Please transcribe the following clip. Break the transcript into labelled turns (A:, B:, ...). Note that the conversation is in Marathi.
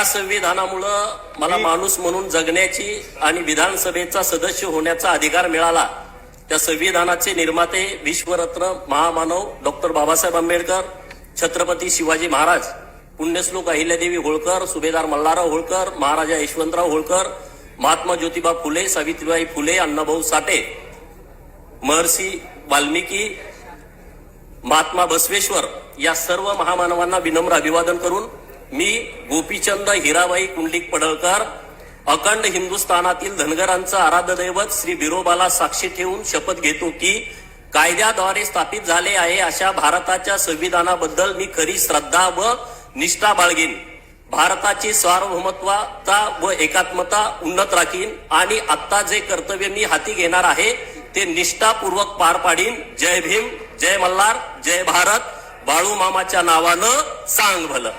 A: संविधानामुळं मला माणूस म्हणून जगण्याची आणि विधानसभेचा सदस्य होण्याचा अधिकार मिळाला। त्या संविधानाचे निर्माते विश्वरत्न महामानव डॉक्टर बाबासाहेब आंबेडकर, छत्रपती शिवाजी महाराज, पुण्यश्लोक अहिल्यादेवी होळकर, सुभेदार मल्हारराव होळकर, महाराजा यशवंतराव होळकर, महात्मा ज्योतिबा फुले, सावित्रीबाई फुले, अण्णाभाऊ साठे, महर्षी वाल्मिकी, महात्मा बसवेश्वर या सर्व महामानवांना विनम्र अभिवादन करून मी गोपीचंद हिराबाई कुंडलिक पडळकर अखंड हिंदुस्थानातील धनगरांचं आराध्य दैवत श्री बिरोबाला साक्षी ठेवून शपथ घेतो की कायद्याद्वारे स्थापित झाले आहे अशा भारताच्या संविधानाबद्दल मी खरी श्रद्धा व निष्ठा बाळगीन, भारताची सार्वभौमत्वता व एकात्मता उन्नत राखीन आणि आता जे कर्तव्य मी हाती घेणार आहे ते निष्ठापूर्वक पार पाडीन। जय भीम, जय मल्हार, जय भारत, बाळू मामाच्या नावानं सांग भलं।